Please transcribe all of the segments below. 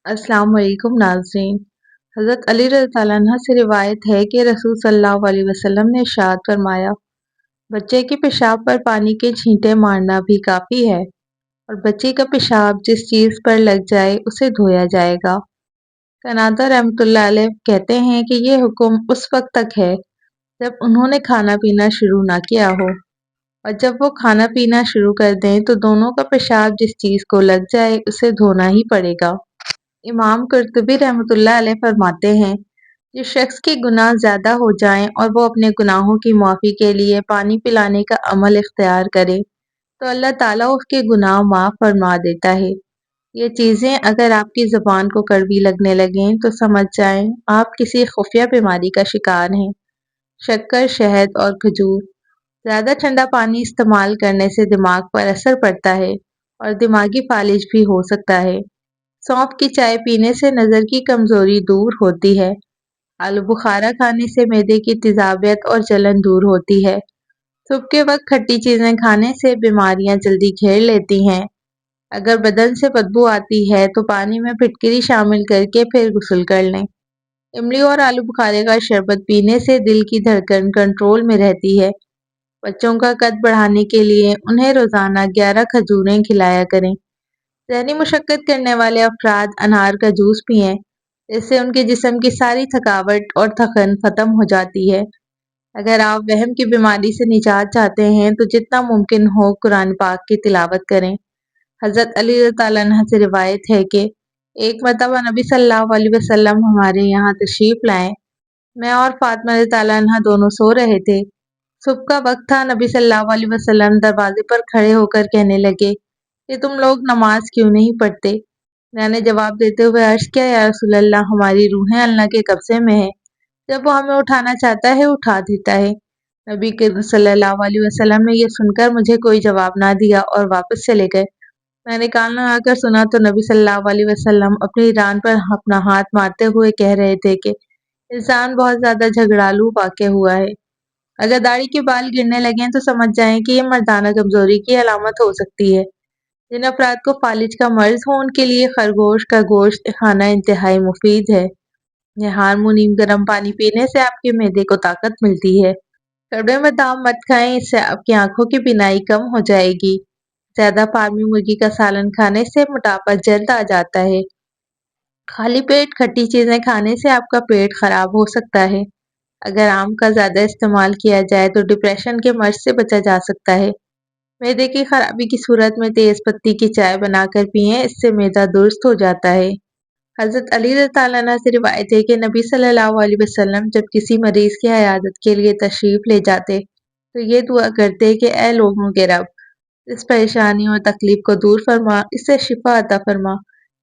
अस्सलाम वालेकुम नाज़रीन। हज़रत अली रज़ी अल्लाह अन्हा से रिवायत है कि रसूल सल्लल्लाहु अलैहि वसल्लम ने इरशाद फरमाया, बच्चे के पेशाब पर पानी के छींटे मारना भी काफ़ी है और बच्चे का पेशाब जिस चीज़ पर लग जाए उसे धोया जाएगा। कनादा रहमतुल्लाह अलैह कहते हैं कि ये हुक्म उस वक्त तक है जब उन्होंने खाना पीना शुरू ना किया हो, और जब वो खाना पीना शुरू कर दें तो दोनों का पेशाब जिस चीज़ को लग जाए उसे धोना ही पड़ेगा। इमाम कुर्तुबी रहमतुल्लाह अलैह फरमाते हैं, जिस शख्स के गुनाह ज़्यादा हो जाएं और वो अपने गुनाहों की माफ़ी के लिए पानी पिलाने का अमल इख्तियार करे तो अल्लाह ताला उसके गुनाह माफ़ फरमा देता है। ये चीज़ें अगर आपकी ज़ुबान को कड़वी लगने लगें तो समझ जाएं आप किसी खुफिया बीमारी का शिकार हैं। शक्कर, शहद और खजूर। ज़्यादा ठंडा पानी इस्तेमाल करने से दिमाग पर असर पड़ता है और दिमागी फालिज भी हो सकता है। सौंफ की चाय पीने से नज़र की कमज़ोरी दूर होती है। आलू बुखारा खाने से मैदे की तेज़ाबियत और जलन दूर होती है। सुबह के वक्त खट्टी चीज़ें खाने से बीमारियां जल्दी घेर लेती हैं। अगर बदन से बदबू आती है तो पानी में फिटकरी शामिल करके फिर गुस्ल कर लें। इमली और आलू बुखारे का शरबत पीने से दिल की धड़कन कंट्रोल में रहती है। बच्चों का कद बढ़ाने के लिए उन्हें रोज़ाना 11 खजूरें खिलाया करें। ज़हनी मुशक्क़त करने वाले अफराद अनार का जूस पिएं, इससे उनके जिस्म की सारी थकावट और थकन ख़त्म हो जाती है। अगर आप वहम की बीमारी से निजात चाहते हैं तो जितना मुमकिन हो कुरान पाक की तिलावत करें। हज़रत अली रज़ियल्लाहु अन्हु से रिवायत है कि एक मरतबा नबी सल्लल्लाहु अलैहि वसल्लम हमारे यहाँ तशरीफ़ लाए। मैं और फातिमा रज़ियल्लाहु अन्हा दोनों सो रहे थे। सुबह का वक्त था। नबी सल्लल्लाहु अलैहि वसल्लम दरवाजे पर खड़े होकर कहने लगे कि तुम लोग नमाज क्यों नहीं पढ़ते? मैंने जवाब देते हुए अर्ज़ किया, या रसूल अल्लाह, हमारी रूहें अल्लाह के कब्ज़े में हैं। जब वो हमें उठाना चाहता है उठा देता है। नबी करीम सल्लल्लाहु अलैहि वसल्लम ने यह सुनकर मुझे कोई जवाब ना दिया और वापस चले गए। मैंने कान लगाकर सुना तो नबी सल्लल्लाहु अलैहि वसल्लम अपनी रान पर अपना हाथ मारते हुए कह रहे थे कि इंसान बहुत ज़्यादा झगड़ालू वाक़या हुआ है। अगर दाढ़ी के बाल गिरने लगें तो समझ जाएं कि ये मर्दाना कमज़ोरी की अलामत हो सकती है। जिन अफराद को फालिज का मर्ज हो उनके लिए खरगोश का गोश्त खाना इंतहाई मुफीद है। यह हारमोनियम गर्म पानी पीने से आपके मैदे को ताकत मिलती है। कड़वे बादाम मत खाएं, इससे आपकी आंखों की बीनाई कम हो जाएगी। ज़्यादा फार्मी मुर्गी का सालन खाने से मोटापा जल्द आ जाता है। खाली पेट खट्टी चीज़ें खाने से आपका पेट खराब हो सकता है। अगर आम का ज़्यादा इस्तेमाल किया जाए तो डिप्रेशन के मर्ज से बचा जा सकता है। मैदे की खराबी की सूरत में तेज़ पत्ती की चाय बनाकर पिएं, इससे मैदा दुरुस्त हो जाता है। हज़रत अली रज़ियल्लाहु अन्हु से रिवायत है कि नबी सल्लल्लाहु अलैहि वसल्लम जब किसी मरीज़ की इयादत के लिए तशरीफ़ ले जाते तो ये दुआ करते कि ए लोगों के रब, इस परेशानी और तकलीफ को दूर फरमा, इससे शिफा अता फरमा,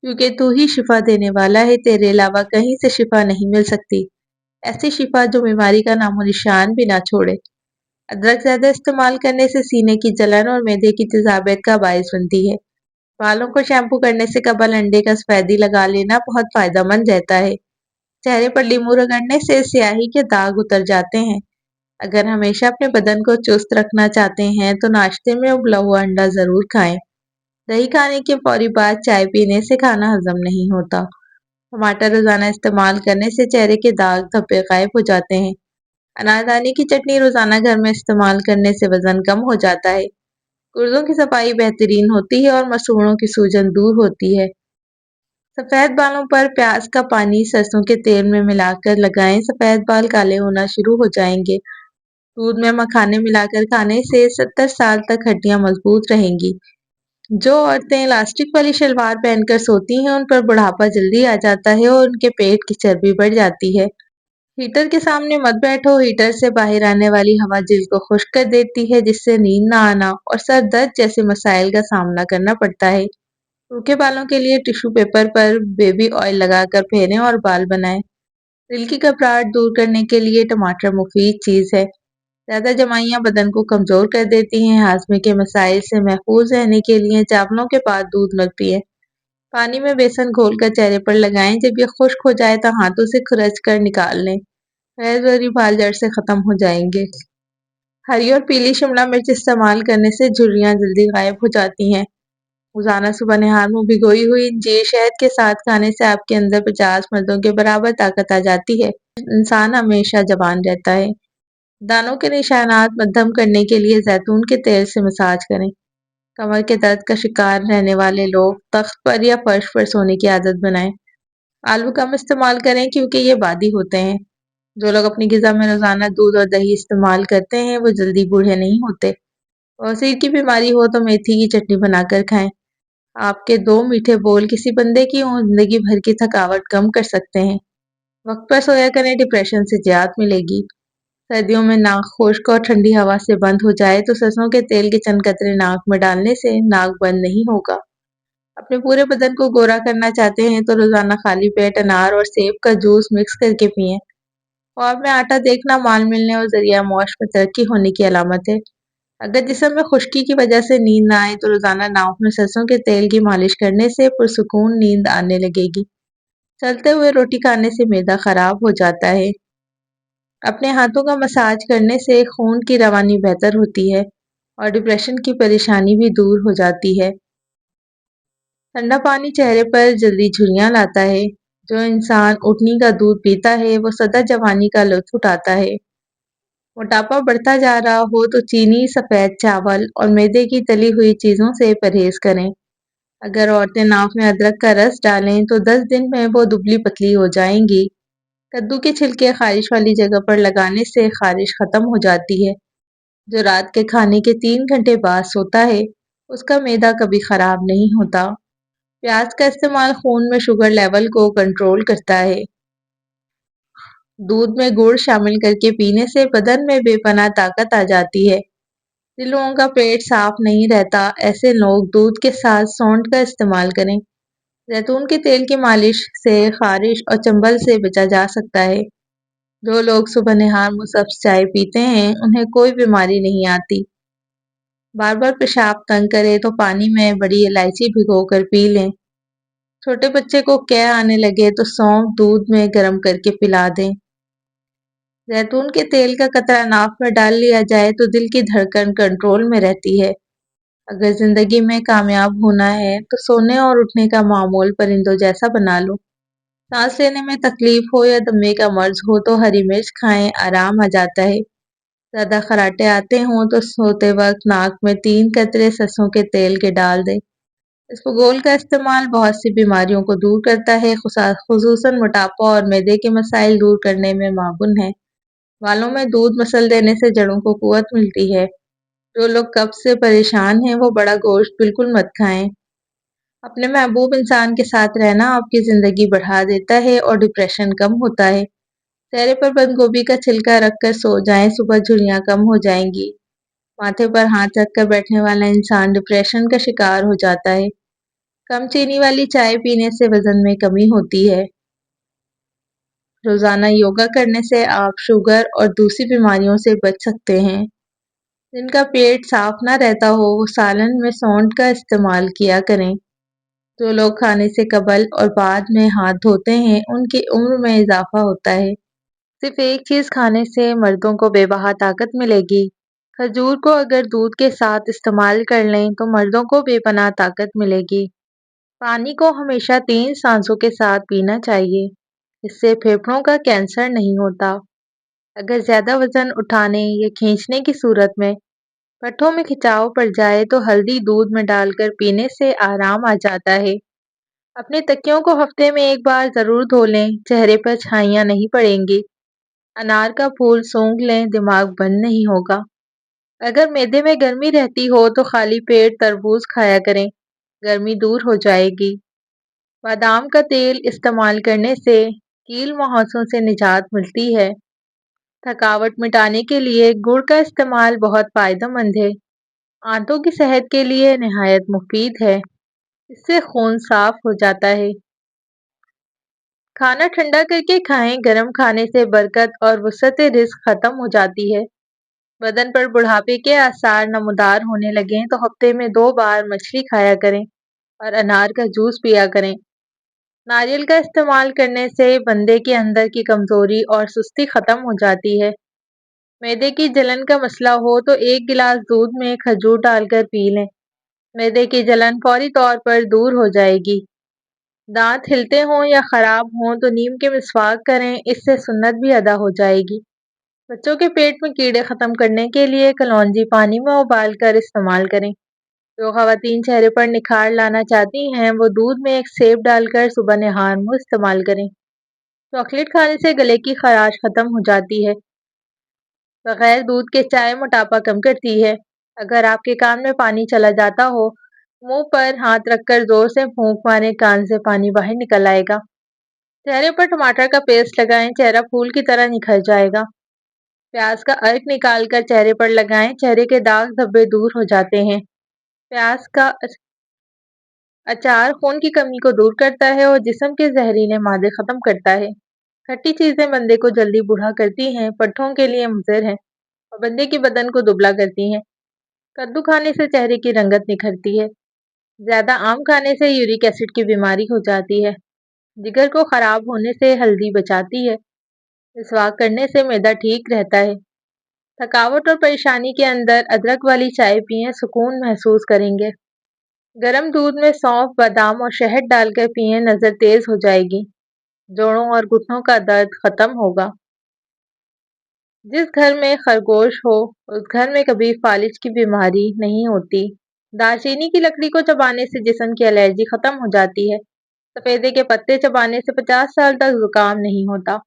क्योंकि तू ही शिफा देने वाला है, तेरे अलावा कहीं से शिफा नहीं मिल सकती। ऐसी शिफा जो बीमारी का नामो निशान भी ना छोड़े। अदरक ज़्यादा इस्तेमाल करने से सीने की जलन और मैदे की तेज़ाबियत का बायस बनती है। बालों को शैम्पू करने से कबल अंडे का सफ़ेदी लगा लेना बहुत फ़ायदेमंद रहता है। चेहरे पर लीमू रगड़ने से स्याही के दाग उतर जाते हैं। अगर हमेशा अपने बदन को चुस्त रखना चाहते हैं तो नाश्ते में उबला हुआ अंडा ज़रूर खाएं। दही खाने के फौरी बाद चाय पीने से खाना हजम नहीं होता। टमाटर रोज़ाना इस्तेमाल करने से चेहरे के दाग धब्बे गायब हो जाते हैं। अनारदाने की चटनी रोज़ाना घर में इस्तेमाल करने से वज़न कम हो जाता है। गुर्दों की सफाई बेहतरीन होती है और मसूड़ों की सूजन दूर होती है। सफ़ेद बालों पर प्याज का पानी सरसों के तेल में मिलाकर लगाएं, सफ़ेद बाल काले होना शुरू हो जाएंगे। दूध में मखाने मिलाकर खाने से 70 साल तक हड्डियां मजबूत रहेंगी। जो औरतें इलास्टिक वाली शलवार पहनकर सोती हैं उन पर बुढ़ापा जल्दी आ जाता है और उनके पेट की चर्बी बढ़ जाती है। हीटर के सामने मत बैठो, हीटर से बाहर आने वाली हवा जिल्द को खुश्क कर देती है, जिससे नींद ना आना और सर दर्द जैसे मसाइल का सामना करना पड़ता है। सूखे बालों के लिए टिश्यू पेपर पर बेबी ऑयल लगाकर फेरें और बाल बनाएं। दिल की घबराहट दूर करने के लिए टमाटर मुफीद चीज़ है। ज़्यादा जमाइयाँ बदन को कमज़ोर कर देती हैं। हाजमे के मसाइल से महफूज रहने के लिए चावलों के बाद दूध मत पिएं। पानी में बेसन घोलकर चेहरे पर लगाएं। जब ये खुश्क हो जाए तो हाथों से खुरच कर निकाल लें। गैर ज़रूरी बाल जड़ से ख़त्म हो जाएंगे। हरी और पीली शिमला मिर्च इस्तेमाल करने से झुर्रियाँ जल्दी गायब हो जाती हैं। रोजाना सुबह नहार में भिगोई हुई अंजीर शहद के साथ खाने से आपके अंदर 50 मर्दों के बराबर ताकत आ जाती है। इंसान हमेशा जवान रहता है। दानों के निशानात मध्यम करने के लिए जैतून के तेल से मसाज करें। कमर के दर्द का शिकार रहने वाले लोग तख्त पर या फर्श पर सोने की आदत बनाएं। आलू कम इस्तेमाल करें क्योंकि ये बादी होते हैं। जो लोग अपनी ग़िज़ा में रोज़ाना दूध और दही इस्तेमाल करते हैं वो जल्दी बूढ़े नहीं होते। बवासीर की बीमारी हो तो मेथी की चटनी बनाकर खाएं। आपके 2 मीठे बोल किसी बंदे की ज़िंदगी भर की थकावट कम कर सकते हैं। वक्त पर सोया करें, डिप्रेशन से निजात मिलेगी। सर्दियों में नाक खुश्क और ठंडी हवा से बंद हो जाए तो सरसों के तेल के चंद कतरे नाक में डालने से नाक बंद नहीं होगा। अपने पूरे बदन को गोरा करना चाहते हैं तो रोजाना खाली पेट अनार और सेब का जूस मिक्स करके पिएं। ख्वाब में आटा देखना माल मिलने और जरिया मौश में तरक्की होने की अलामत है। अगर जिस्म में खुश्की की वजह से नींद ना आए तो रोजाना नाक में सरसों के तेल की मालिश करने से पुरसुकून नींद आने लगेगी। चलते हुए रोटी खाने से मैदा खराब हो जाता है। अपने हाथों का मसाज करने से खून की रवानी बेहतर होती है और डिप्रेशन की परेशानी भी दूर हो जाती है। ठंडा पानी चेहरे पर जल्दी झुर्रियाँ लाता है। जो इंसान ऊँटनी का दूध पीता है वो सदा जवानी का लुत्फ उठाता है। मोटापा बढ़ता जा रहा हो तो चीनी, सफ़ेद चावल और मैदे की तली हुई चीज़ों से परहेज करें। अगर औरतें नाक में अदरक का रस डालें तो 10 दिन में वो दुबली पतली हो जाएंगी। कद्दू के छिलके खारिश वाली जगह पर लगाने से खारिश खत्म हो जाती है। जो रात के खाने के 3 घंटे बाद सोता है उसका मैदा कभी खराब नहीं होता। प्याज का इस्तेमाल खून में शुगर लेवल को कंट्रोल करता है। दूध में गुड़ शामिल करके पीने से बदन में बेपनाह ताकत आ जाती है। जिन लोगों का पेट साफ नहीं रहता ऐसे लोग दूध के साथ सौंठ का इस्तेमाल करें। जैतून के तेल की मालिश से खारिश और चंबल से बचा जा सकता है। जो लोग सुबह निहार मुसब्स चाय पीते हैं उन्हें कोई बीमारी नहीं आती। बार बार पेशाब तंग करे तो पानी में बड़ी इलायची भिगोकर पी लें। छोटे बच्चे को कै आने लगे तो सौंफ दूध में गर्म करके पिला दें। जैतून के तेल का कतरा नाक में डाल लिया जाए तो दिल की धड़कन कंट्रोल में रहती है। अगर जिंदगी में कामयाब होना है तो सोने और उठने का मामूल परिंदों जैसा बना लो। सांस लेने में तकलीफ हो या दमे का मर्ज हो तो हरी मिर्च खाएं, आराम आ जाता है। ज्यादा खराटे आते हों तो सोते वक्त नाक में 3 कतरे सरसों के तेल के डाल दें। इसबगोल का इस्तेमाल बहुत सी बीमारियों को दूर करता है, खुसूसन मोटापा और मैदे के मसाइल दूर करने में मागुन है। बालों में दूध मसल देने से जड़ों को कुव्वत मिलती है। जो लोग कब्ज से परेशान हैं वो बड़ा गोश्त बिल्कुल मत खाएं। अपने महबूब इंसान के साथ रहना आपकी ज़िंदगी बढ़ा देता है और डिप्रेशन कम होता है। चेहरे पर बंद गोभी का छिलका रखकर सो जाएं, सुबह झुर्रियाँ कम हो जाएंगी। माथे पर हाथ रखकर बैठने वाला इंसान डिप्रेशन का शिकार हो जाता है। कम चीनी वाली चाय पीने से वजन में कमी होती है। रोजाना योगा करने से आप शुगर और दूसरी बीमारियों से बच सकते हैं। जिनका पेट साफ ना रहता हो वो सालन में सौंठ का इस्तेमाल किया करें। जो लोग खाने से कबल और बाद में हाथ धोते हैं उनकी उम्र में इजाफा होता है। सिर्फ एक चीज़ खाने से मर्दों को बेबहा ताकत मिलेगी। खजूर को अगर दूध के साथ इस्तेमाल कर लें तो मर्दों को बेपनाह ताकत मिलेगी। पानी को हमेशा 3 सांसों के साथ पीना चाहिए। इससे फेफड़ों का कैंसर नहीं होता। अगर ज़्यादा वजन उठाने या खींचने की सूरत में पट्ठों में खिंचाव पड़ जाए तो हल्दी दूध में डालकर पीने से आराम आ जाता है। अपने तकियों को हफ्ते में 1 बार ज़रूर धो लें, चेहरे पर छाइयाँ नहीं पड़ेंगी। अनार का फूल सूंघ लें, दिमाग बंद नहीं होगा। अगर मैदे में गर्मी रहती हो तो खाली पेट तरबूज खाया करें, गर्मी दूर हो जाएगी। बादाम का तेल इस्तेमाल करने से कील मुहांसों से निजात मिलती है। थकावट मिटाने के लिए गुड़ का इस्तेमाल बहुत फ़ायदेमंद है। आंतों की सेहत के लिए निहायत मुफीद है। इससे खून साफ हो जाता है। खाना ठंडा करके खाएं, गर्म खाने से बरकत और वसअत रिज़्क खत्म हो जाती है। बदन पर बुढ़ापे के आसार नमूदार होने लगें तो हफ्ते में 2 बार मछली खाया करें और अनार का जूस पिया करें। नारियल का इस्तेमाल करने से बंदे के अंदर की कमज़ोरी और सुस्ती खत्म हो जाती है। मैदे की जलन का मसला हो तो 1 गिलास दूध में खजूर डालकर पी लें। معدے کی جلن فوری طور پر دور ہو جائے گی۔ دانت ہلتے ہوں یا خراب ہوں تو نیم کے مسواک کریں، اس سے سنت بھی ادا ہو جائے گی۔ بچوں کے پیٹ میں کیڑے ختم کرنے کے لیے کلونجی پانی میں ابال کر استعمال کریں۔ جو خواتین چہرے پر نکھار لانا چاہتی ہیں وہ دودھ میں ایک سیب ڈال کر صبح نہار منہ استعمال کریں۔ چاکلیٹ کھانے سے گلے کی خراش ختم ہو جاتی ہے۔ بغیر دودھ کے چائے موٹاپا کم کرتی ہے۔ اگر آپ کے کان میں پانی چلا جاتا ہو، منہ پر ہاتھ رکھ کر زور سے پھونک ماریں، کان سے پانی باہر نکل آئے گا۔ چہرے پر ٹماٹر کا پیسٹ لگائیں، چہرہ پھول کی طرح نکھر جائے گا۔ پیاز کا ارک نکال کر چہرے پر لگائیں، چہرے کے داغ دھبے دور ہو جاتے ہیں۔ پیاز کا اچار خون کی کمی کو دور کرتا ہے اور جسم کے زہریلے مادے ختم کرتا ہے۔ کھٹی چیزیں بندے کو جلدی بوڑھا کرتی ہیں، پٹھوں کے لیے مضر ہیں اور بندے کی بدن کو دبلا کرتی ہیں۔ کدو کھانے سے چہرے کی رنگت نکھرتی ہے۔ زیادہ آم کھانے سے یورک ایسڈ کی بیماری ہو جاتی ہے۔ جگر کو خراب ہونے سے ہلدی بچاتی ہے۔ مسواک کرنے سے معدہ ٹھیک رہتا ہے۔ تھکاوٹ اور پریشانی کے اندر ادرک والی چائے پئیں، سکون محسوس کریں گے۔ گرم دودھ میں سونف، بادام اور شہد ڈال کر پئیں، نظر تیز ہو جائے گی۔ جوڑوں اور گھٹنوں کا درد ختم ہوگا۔ جس گھر میں خرگوش ہو اس گھر میں کبھی فالج کی بیماری نہیں ہوتی۔ دار چینی کی لکڑی کو چبانے سے جسم کی الرجی ختم ہو جاتی ہے۔ سفیدے کے پتے چبانے سے 50 سال تک زکام نہیں ہوتا۔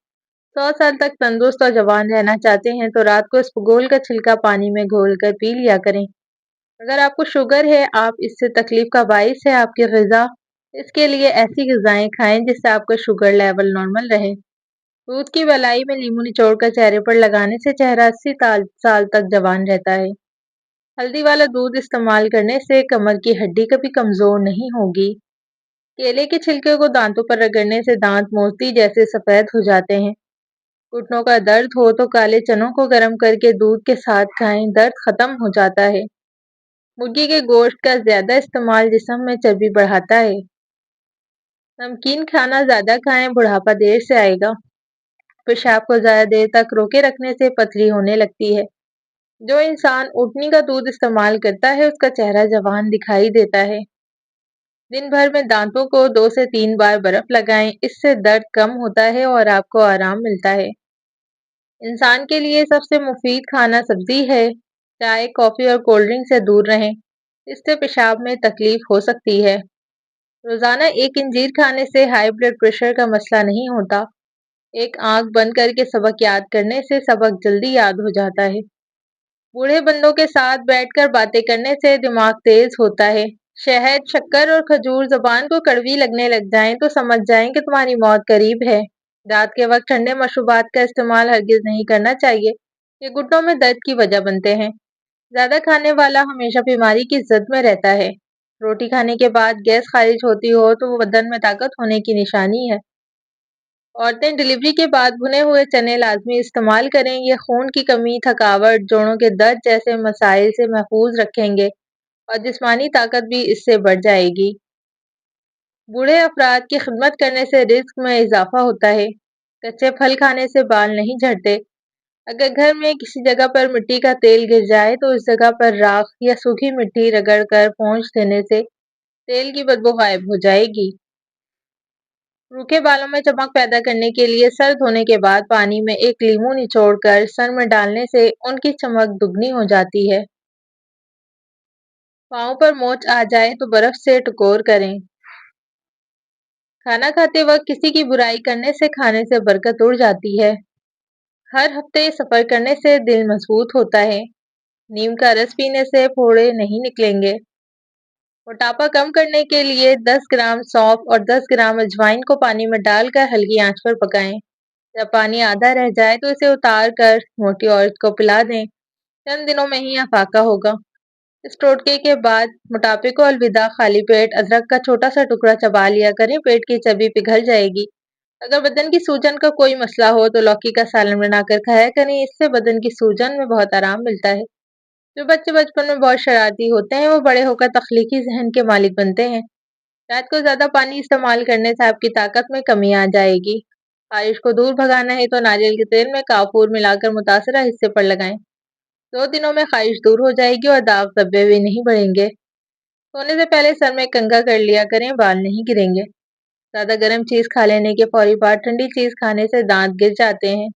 100 سال تک تندرست اور جوان رہنا چاہتے ہیں تو رات کو اسپغول کا چھلکا پانی میں گھول کر پی لیا کریں۔ اگر آپ کو شوگر ہے، آپ اس سے تکلیف کا باعث ہے آپ کی غذا، اس کے لیے ایسی غذائیں کھائیں جس سے آپ کا شوگر لیول نارمل رہے۔ دودھ کی ولائی میں لیموں نچوڑ کر چہرے پر لگانے سے چہرہ 80 سال تک جوان رہتا ہے۔ ہلدی والا دودھ استعمال کرنے سے کمر کی ہڈی کبھی کمزور نہیں ہوگی۔ کیلے کے چھلکے کو دانتوں پر رگڑنے سے دانت موتی جیسے سفید ہو جاتے ہیں۔ گھٹنوں کا درد ہو تو کالے چنوں کو گرم کر کے دودھ کے ساتھ کھائیں، درد ختم ہو جاتا ہے۔ مرغی کے گوشت کا زیادہ استعمال جسم میں چربی بڑھاتا ہے۔ نمکین کھانا زیادہ کھائیں، بڑھاپا دیر سے آئے گا۔ پیشاب کو زیادہ دیر تک روکے رکھنے سے پتھری ہونے لگتی ہے۔ جو انسان اونٹنی کا دودھ استعمال کرتا ہے اس کا چہرہ جوان دکھائی دیتا ہے۔ دن بھر میں دانتوں کو 2 سے 3 بار برف لگائیں، اس سے درد کم ہوتا ہے اور آپ کو آرام ملتا ہے۔ انسان کے لیے سب سے مفید کھانا سبزی ہے۔ چائے، کافی اور کولڈ ڈرنک سے دور رہیں، اس سے پیشاب میں تکلیف ہو سکتی ہے۔ روزانہ ایک انجیر کھانے سے ہائی بلڈ پریشر کا مسئلہ نہیں ہوتا۔ ایک آنکھ بند کر کے سبق یاد کرنے سے سبق جلدی یاد ہو جاتا ہے۔ بوڑھے بندوں کے ساتھ بیٹھ کر باتیں کرنے سے دماغ تیز ہوتا ہے۔ شہد، شکر اور کھجور زبان کو کڑوی لگنے لگ جائیں تو سمجھ جائیں کہ تمہاری موت قریب ہے۔ رات کے وقت ٹھنڈے مشروبات کا استعمال ہرگز نہیں کرنا چاہیے، یہ گھٹنوں میں درد کی وجہ بنتے ہیں۔ زیادہ کھانے والا ہمیشہ بیماری کی زد میں رہتا ہے۔ روٹی کھانے کے بعد گیس خارج ہوتی ہو تو وہ بدن میں طاقت ہونے کی نشانی ہے۔ عورتیں ڈلیوری کے بعد بھنے ہوئے چنے لازمی استعمال کریں، یہ خون کی کمی، تھکاوٹ، جوڑوں کے درد جیسے مسائل سے محفوظ رکھیں گے اور جسمانی طاقت بھی اس سے بڑھ جائے گی۔ بوڑھے افراد کی خدمت کرنے سے رزق میں اضافہ ہوتا ہے۔ کچے پھل کھانے سے بال نہیں جھڑتے۔ اگر گھر میں کسی جگہ پر مٹی کا تیل گر جائے تو اس جگہ پر راکھ یا سوکھی مٹی رگڑ کر پونچھ دینے سے تیل کی بدبو غائب ہو جائے گی۔ روکھے بالوں میں چمک پیدا کرنے کے لیے سر دھونے کے بعد پانی میں ایک لیموں نچوڑ کر سر میں ڈالنے سے ان کی چمک دگنی ہو جاتی ہے۔ پاؤں پر موچ آ جائے تو برف سے ٹکور کریں۔ کھانا کھاتے وقت کسی کی برائی کرنے سے کھانے سے برکت اڑ جاتی ہے۔ ہر ہفتے سفر کرنے سے دل مضبوط ہوتا ہے۔ نیم کا رس پینے سے پھوڑے نہیں نکلیں گے۔ موٹاپا کم کرنے کے لیے 10 گرام سونف اور 10 گرام اجوائن کو پانی میں ڈال کر ہلکی آنچ پر پکائیں۔ جب پانی آدھا رہ جائے تو اسے اتار کر موٹی عورت کو پلا دیں، چند دنوں میں ہی افاقہ ہوگا۔ اس ٹوٹکے کے بعد موٹاپے کو الوداع، خالی پیٹ ادرک کا چھوٹا سا ٹکڑا چبا لیا کریں، پیٹ کی چربی پگھل جائے گی۔ اگر بدن کی سوجن کا کوئی مسئلہ ہو تو لوکی کا سالن بنا کر کھایا کریں، اس سے بدن کی سوجن میں بہت آرام ملتا ہے۔ جو بچے بچپن میں بہت شرارتی ہوتے ہیں وہ بڑے ہو کر تخلیقی ذہن کے مالک بنتے ہیں۔ رات کو زیادہ پانی استعمال کرنے سے آپ کی طاقت میں کمی آ جائے گی۔ خارش کو دور بھگانا ہے تو ناریل کے تیل میں کافور ملا کر متاثرہ حصے پر لگائیں۔ 2 دنوں میں خارش دور ہو جائے گی اور داغ دھبے بھی نہیں بڑھیں گے۔ سونے سے پہلے سر میں کنگھا کر لیا کریں، بال نہیں گریں گے۔ زیادہ گرم چیز کھا لینے کے فوری بعد ٹھنڈی چیز کھانے سے دانت گر جاتے ہیں۔